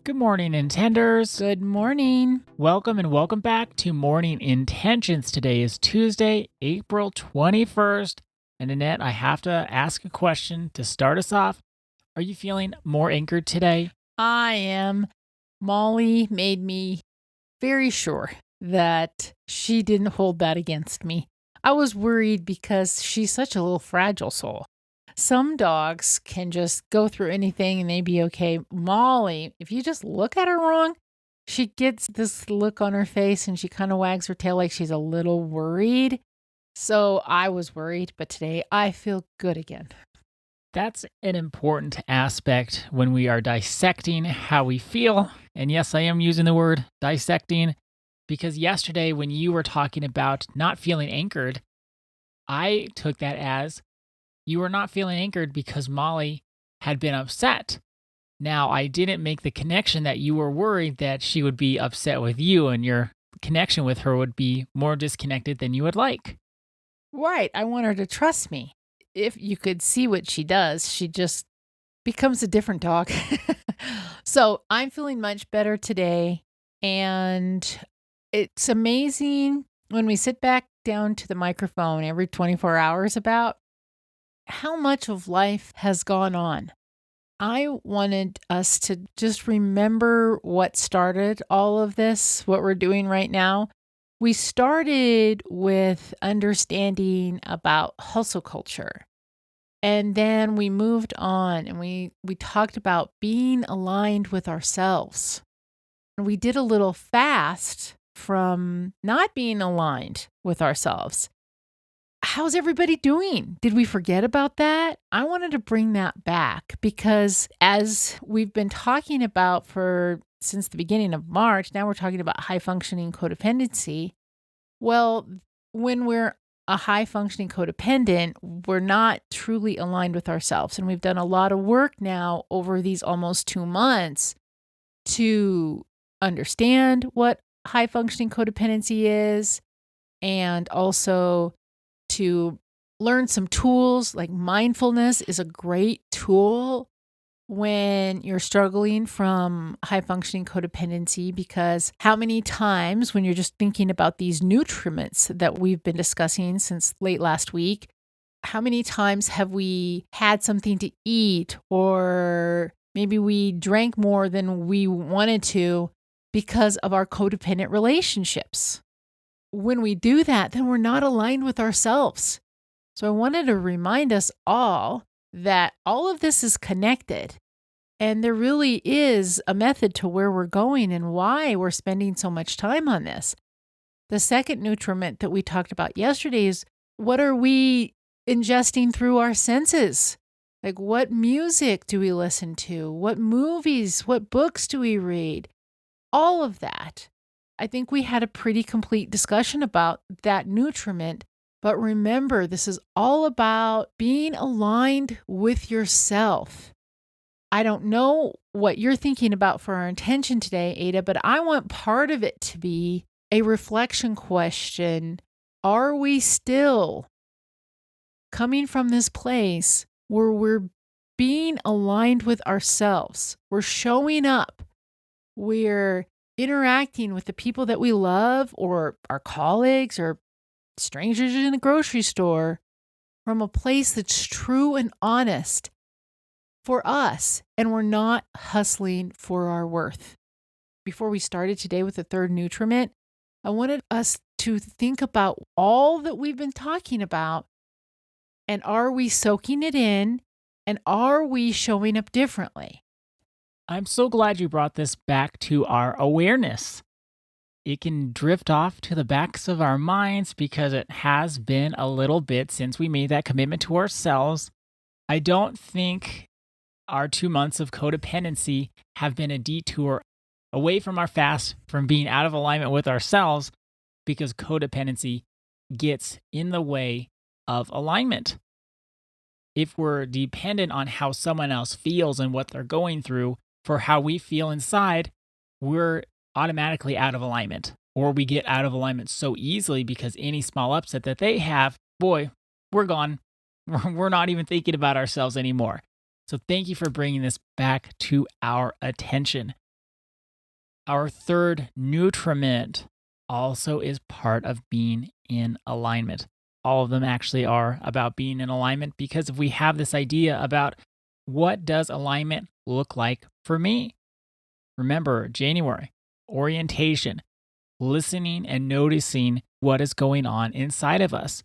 Good morning, Intenders. Good morning. Welcome and welcome back to Morning Intentions. Today is Tuesday, April 21st. And Annette, I have to ask a question to start us off. Are you feeling more anchored today? I am. Molly made me very sure that she didn't hold that against me. I was worried because she's such a little fragile soul. Some dogs can just go through anything and they be okay. Molly, if you just look at her wrong, she gets this look on her face and she kind of wags her tail like she's a little worried. So I was worried, but today I feel good again. That's an important aspect when we are dissecting how we feel. And yes, I am using the word dissecting because yesterday when you were talking about not feeling anchored, I took that as you were not feeling anchored because Molly had been upset. Now, I didn't make the connection that you were worried that she would be upset with you and your connection with her would be more disconnected than you would like. Right. I want her to trust me. If you could see what she does, she just becomes a different dog. So I'm feeling much better today. And it's amazing when we sit back down to the microphone every 24 hours about how much of life has gone on. I wanted us to just remember what started all of this, what we're doing right now. We started with understanding about hustle culture. And then we moved on and we talked about being aligned with ourselves. And we did a little fast from not being aligned with ourselves. How's everybody doing? Did we forget about that? I wanted to bring that back because as we've been talking about since the beginning of March, now we're talking about high functioning codependency. Well, when we're a high functioning codependent, we're not truly aligned with ourselves. And we've done a lot of work now over these almost 2 months to understand what high functioning codependency is and also to learn some tools like mindfulness is a great tool when you're struggling from high functioning codependency, because how many times when you're just thinking about these nutriments that we've been discussing since late last week, how many times have we had something to eat or maybe we drank more than we wanted to because of our codependent relationships? When we do that, then we're not aligned with ourselves. So I wanted to remind us all that all of this is connected. And there really is a method to where we're going and why we're spending so much time on this. The second nutriment that we talked about yesterday is what are we ingesting through our senses? Like what music do we listen to? What movies, what books do we read? All of that. I think we had a pretty complete discussion about that nutriment. But remember, this is all about being aligned with yourself. I don't know what you're thinking about for our intention today, Ada, but I want part of it to be a reflection question. Are we still coming from this place where we're being aligned with ourselves? We're showing up. We're interacting with the people that we love or our colleagues or strangers in a grocery store from a place that's true and honest for us, and we're not hustling for our worth. Before we started today with the third nutriment, I wanted us to think about all that we've been talking about, and are we soaking it in, and are we showing up differently? I'm so glad you brought this back to our awareness. It can drift off to the backs of our minds because it has been a little bit since we made that commitment to ourselves. I don't think our 2 months of codependency have been a detour away from our fast, from being out of alignment with ourselves, because codependency gets in the way of alignment. If we're dependent on how someone else feels and what they're going through for how we feel inside, we're automatically out of alignment. Or we get out of alignment so easily because any small upset that they have, boy, we're gone. We're not even thinking about ourselves anymore. So thank you for bringing this back to our attention. Our third nutriment also is part of being in alignment. All of them actually are about being in alignment because if we have this idea about what does alignment look like for me? Remember, January, orientation, listening and noticing what is going on inside of us.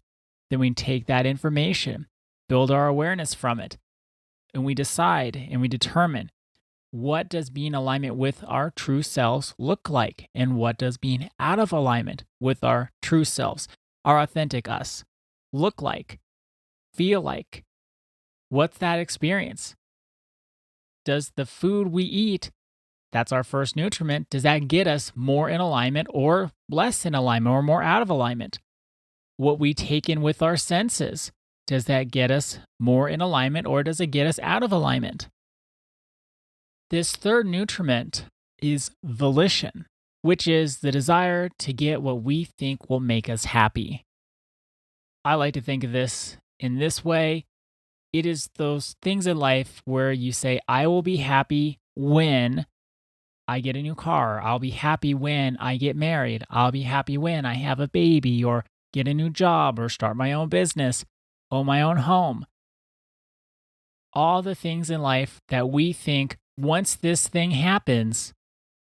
Then we take that information, build our awareness from it, and we decide and we determine what does being in alignment with our true selves look like and what does being out of alignment with our true selves, our authentic us, look like, feel like. What's that experience? Does the food we eat, that's our first nutriment, does that get us more in alignment or less in alignment or more out of alignment? What we take in with our senses, does that get us more in alignment or does it get us out of alignment? This third nutriment is volition, which is the desire to get what we think will make us happy. I like to think of this in this way. It is those things in life where you say, I will be happy when I get a new car. I'll be happy when I get married. I'll be happy when I have a baby or get a new job or start my own business, own my own home. All the things in life that we think once this thing happens,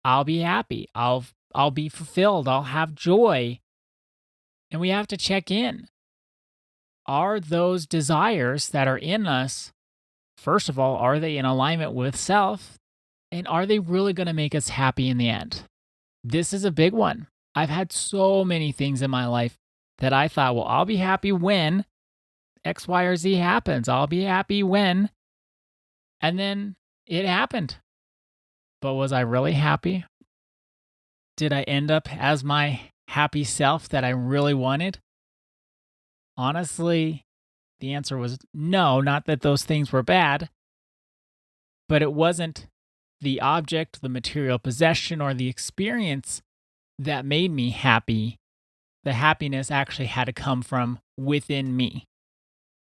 I'll be happy. I'll be fulfilled. I'll have joy. And we have to check in. Are those desires that are in us, first of all, are they in alignment with self? And are they really going to make us happy in the end? This is a big one. I've had so many things in my life that I thought, well, I'll be happy when X, Y, or Z happens. I'll be happy when. And then it happened. But was I really happy? Did I end up as my happy self that I really wanted? Honestly, the answer was no, not that those things were bad, but it wasn't the object, the material possession, or the experience that made me happy. The happiness actually had to come from within me.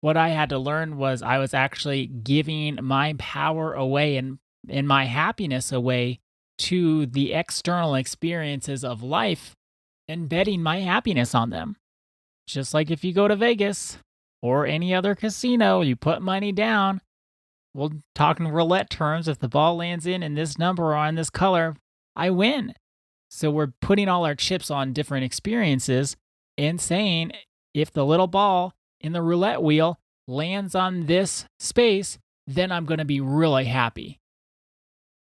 What I had to learn was I was actually giving my power away and my happiness away to the external experiences of life and betting my happiness on them. Just like if you go to Vegas or any other casino, you put money down. Well, talking roulette terms, if the ball lands in this number or on this color, I win. So we're putting all our chips on different experiences and saying, if the little ball in the roulette wheel lands on this space, then I'm going to be really happy.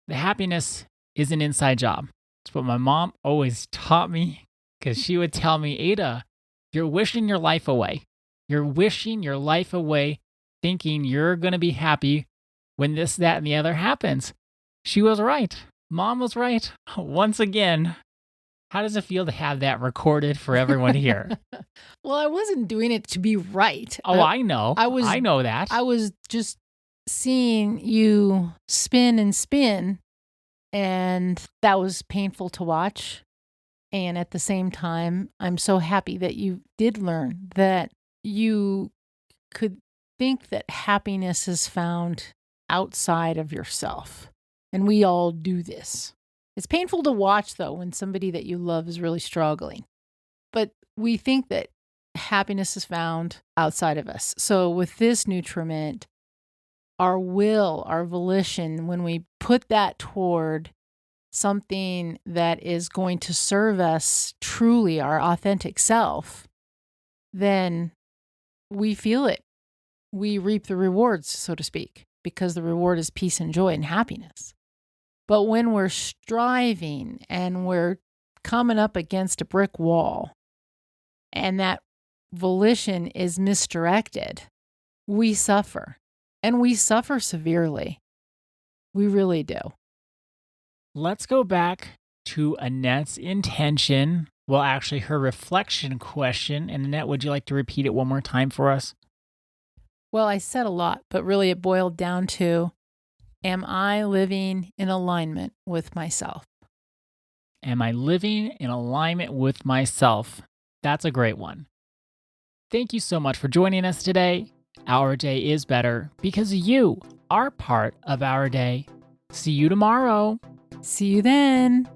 The happiness is an inside job. It's what my mom always taught me because she would tell me, Ada, you're wishing your life away. You're wishing your life away, thinking you're going to be happy when this, that, and the other happens. She was right. Mom was right. Once again, how does it feel to have that recorded for everyone to hear? Well, I wasn't doing it to be right. Oh, I know. I know that. I was just seeing you spin and spin, and that was painful to watch. And at the same time, I'm so happy that you did learn that you could think that happiness is found outside of yourself. And we all do this. It's painful to watch, though, when somebody that you love is really struggling. But we think that happiness is found outside of us. So with this nutriment, our will, our volition, when we put that toward something that is going to serve us truly, our authentic self, then we feel it. We reap the rewards, so to speak, because the reward is peace and joy and happiness. But when we're striving and we're coming up against a brick wall and that volition is misdirected, we suffer. And we suffer severely. We really do. Let's go back to Annette's intention. Well, actually, her reflection question. And Annette, would you like to repeat it one more time for us? Well, I said a lot, but really it boiled down to, am I living in alignment with myself? Am I living in alignment with myself? That's a great one. Thank you so much for joining us today. Our day is better because you are part of our day. See you tomorrow. See you then.